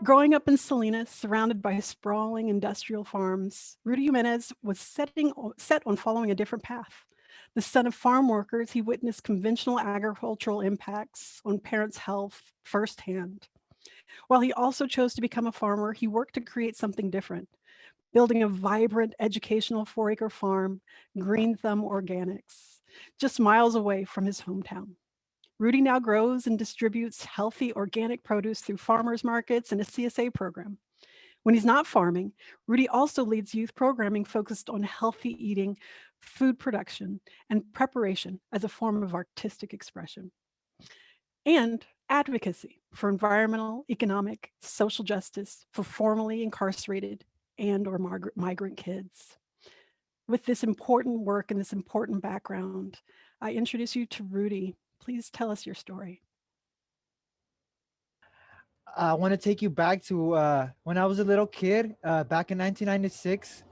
Growing up in Salinas, surrounded by sprawling industrial farms, Rudy Jimenez was set on following a different path. The son of farm workers, he witnessed conventional agricultural impacts on parents' health firsthand. While he also chose to become a farmer, he worked to create something different, building a vibrant educational 4-acre farm, Green Thumb Organics, just miles away from his hometown. Rudy now grows and distributes healthy organic produce through farmers markets and a CSA program. When he's not farming, Rudy also leads youth programming focused on healthy eating, food production, and preparation as a form of artistic expression, and advocacy for environmental, economic, social justice for formerly incarcerated and or migrant kids. With this important work and this important background, I introduce you to Rudy. Please tell us your story. I want to take you back to when I was a little kid, back in 1996.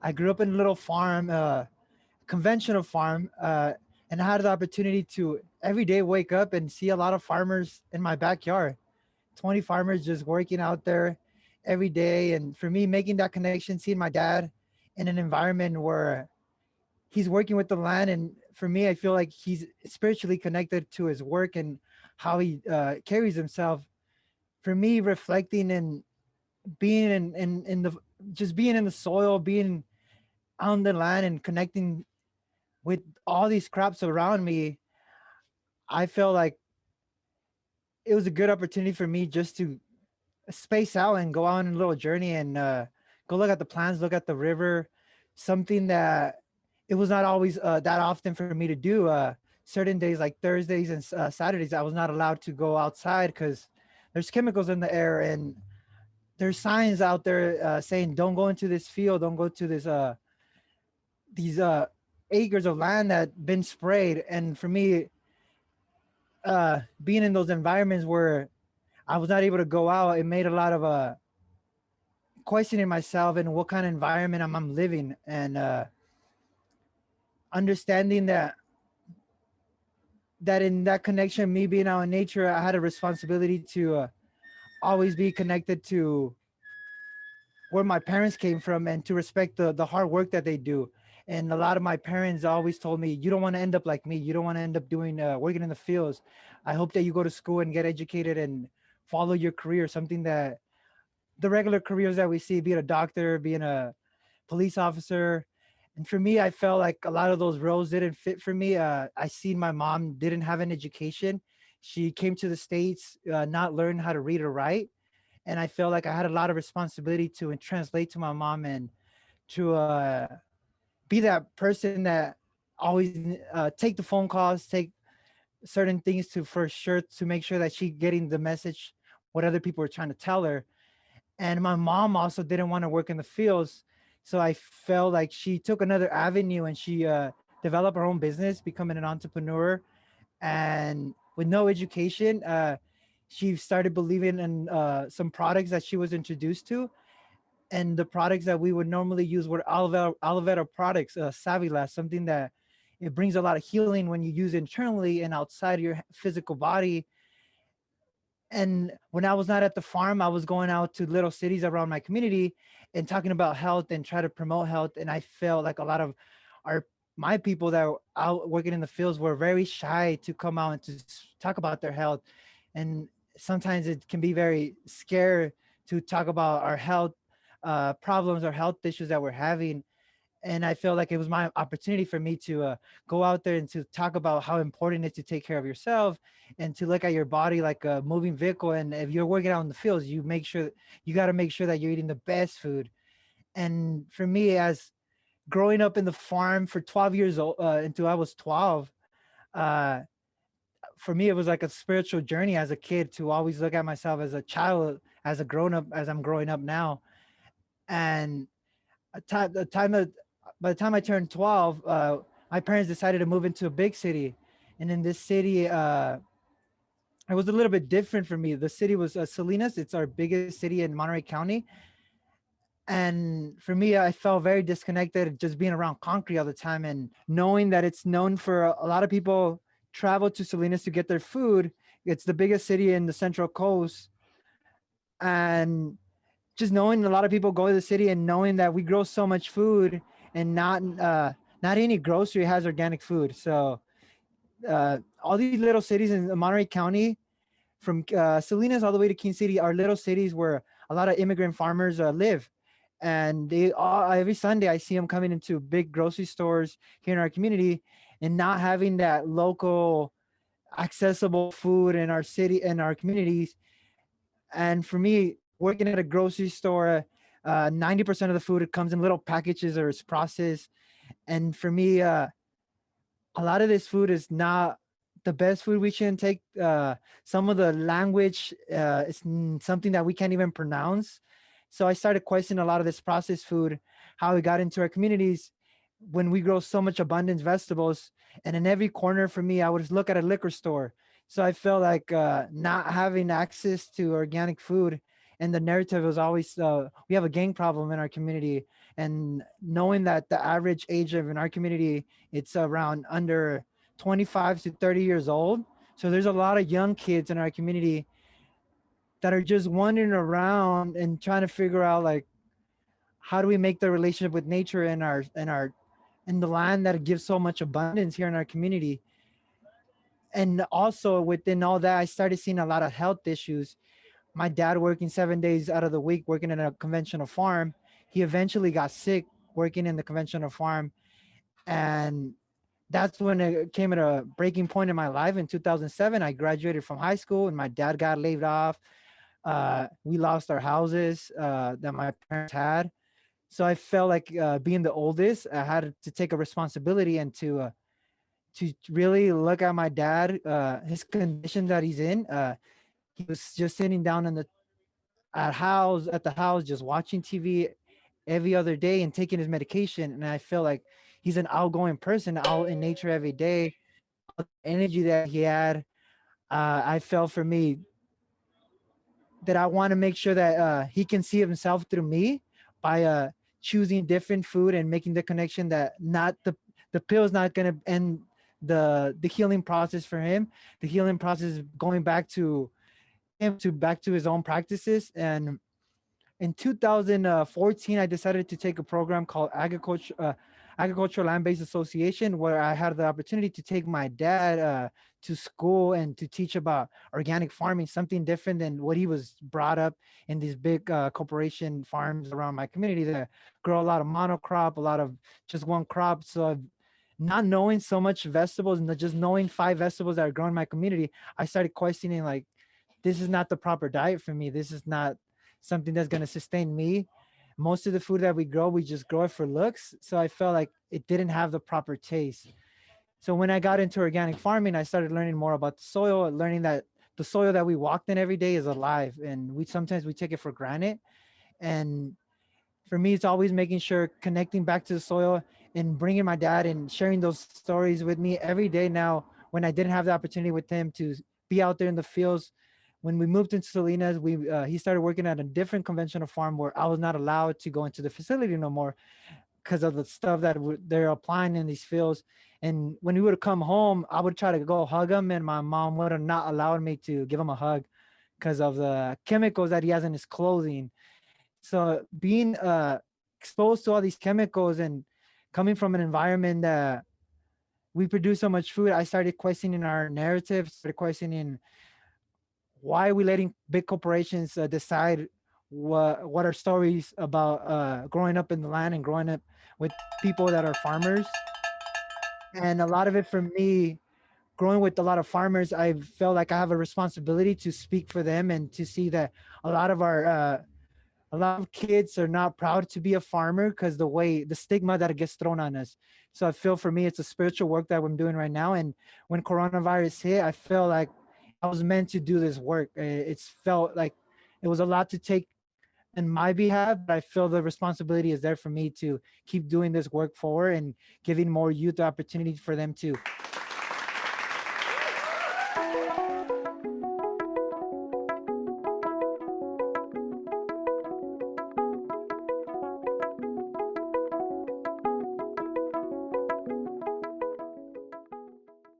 I grew up in a little farm, conventional farm, and I had the opportunity to every day wake up and see a lot of farmers in my backyard. 20 farmers just working out there every day. And for me, making that connection, seeing my dad in an environment where he's working with the land. And for me, I feel like he's spiritually connected to his work and how he carries himself. For me, reflecting and being in the just being in the soil, being on the land and connecting with all these crops around me, I felt like it was a good opportunity for me just to space out and go on a little journey and go look at the plants, look at the river, something that it was not always that often for me to do. Certain days like Thursdays and Saturdays, I was not allowed to go outside because there's chemicals in the air and there's signs out there saying don't go into this field, don't go to this these acres of land that been sprayed. And for me, being in those environments where I was not able to go out, it made a lot of questioning myself and what kind of environment I'm living, and understanding that in that connection, me being out in nature, I had a responsibility to always be connected to where my parents came from and to respect the hard work that they do. And a lot of my parents always told me, you don't want to end up like me. You don't want to end up doing working in the fields. I hope that you go to school and get educated and follow your career, something that the regular careers that we see, being a doctor, being a police officer. And for me, I felt like a lot of those roles didn't fit for me. I seen my mom didn't have an education. She came to the States, not learn how to read or write. And I felt like I had a lot of responsibility to translate to my mom and to be that person that always take the phone calls, take certain things to for sure to make sure that she getting the message, what other people were trying to tell her. And my mom also didn't want to work in the fields, so I felt like she took another avenue and she developed her own business, becoming an entrepreneur. And with no education, she started believing in some products that she was introduced to, and the products that we would normally use were aloe vera products, Salinas, something that it brings a lot of healing when you use internally and outside your physical body. And when I was not at the farm, I was going out to little cities around my community and talking about health and try to promote health. And I felt like a lot of our my people that were out working in the fields were very shy to come out and to talk about their health. And sometimes it can be very scary to talk about our health problems or health issues that we're having. And I feel like it was my opportunity for me to go out there and to talk about how important it is to take care of yourself and to look at your body like a moving vehicle. And if you're working out in the fields, you got to make sure that you're eating the best food. And for me, as growing up in the farm for 12 years old until I was 12, uh, for me, it was like a spiritual journey as a kid to always look at myself as a child, as a grown up, as I'm growing up now. And the time that by the time I turned 12, my parents decided to move into a big city. And in this city, it was a little bit different for me. The city was Salinas. It's our biggest city in Monterey County. And for me, I felt very disconnected just being around concrete all the time and knowing that it's known for a lot of people travel to Salinas to get their food. It's the biggest city in the Central Coast. And just knowing a lot of people go to the city and knowing that we grow so much food and not any grocery has organic food. So all these little cities in Monterey County, from Salinas all the way to King City, are little cities where a lot of immigrant farmers live. And they all, every Sunday I see them coming into big grocery stores here in our community and not having that local accessible food in our city and our communities. And for me, working at a grocery store, 90% of the food, it comes in little packages or it's processed. And for me, a lot of this food is not the best food. We shouldn't take some of the language. It's something that we can't even pronounce. So I started questioning a lot of this processed food, how it got into our communities when we grow so much abundance vegetables. And in every corner for me, I would just look at a liquor store. So I felt like not having access to organic food, and the narrative was always we have a gang problem in our community, and knowing that the average age of in our community, it's around under 25 to 30 years old. So there's a lot of young kids in our community that are just wandering around and trying to figure out like how do we make the relationship with nature and our in the land that gives so much abundance here in our community. And also within all that, I started seeing a lot of health issues. My dad working 7 days out of the week, working in a conventional farm, he eventually got sick working in the conventional farm. And that's when it came at a breaking point in my life. In 2007, I graduated from high school and my dad got laid off. We lost our houses that my parents had. So I felt like being the oldest, I had to take a responsibility and to really look at my dad, his condition that he's in. He was just sitting down in the at the house, just watching TV every other day and taking his medication. And I feel like he's an outgoing person, out in nature every day. Energy that he had, I felt for me that I want to make sure that he can see himself through me by choosing different food and making the connection that not the pill is not going to end the healing process for him. The healing process is going back to him, to back to his own practices. And in 2014, I decided to take a program called Agricultural Land-Based Association, where I had the opportunity to take my dad to school and to teach about organic farming, something different than what he was brought up in these big corporation farms around my community that grow a lot of monocrop, a lot of just one crop. So not knowing so much vegetables and just knowing 5 vegetables that are grown in my community, I started questioning like, this is not the proper diet for me. This is not something that's going to sustain me. Most of the food that we grow, we just grow it for looks. So I felt like it didn't have the proper taste. So when I got into organic farming, I started learning more about the soil, learning that the soil that we walked in every day is alive, and we sometimes we take it for granted. And for me, it's always making sure connecting back to the soil and bringing my dad and sharing those stories with me every day now. When I didn't have the opportunity with him to be out there in the fields, when we moved into Salinas, we he started working at a different conventional farm where I was not allowed to go into the facility no more because of the stuff that they're applying in these fields. And when we would come home, I would try to go hug him, and my mom would have not allowed me to give him a hug because of the chemicals that he has in his clothing. So being exposed to all these chemicals and coming from an environment that we produce so much food, I started questioning our narrative, started questioning why are we letting big corporations decide what are stories about growing up in the land and growing up with people that are farmers. And a lot of it for me, growing with a lot of farmers, I felt like I have a responsibility to speak for them and to see that a lot of our a lot of kids are not proud to be a farmer because the stigma that it gets thrown on us. So I feel for me, it's a spiritual work that I'm doing right now. And when coronavirus hit, I feel like I was meant to do this work. It's felt like it was a lot to take in my behalf, but I feel the responsibility is there for me to keep doing this work forward and giving more youth the opportunity for them to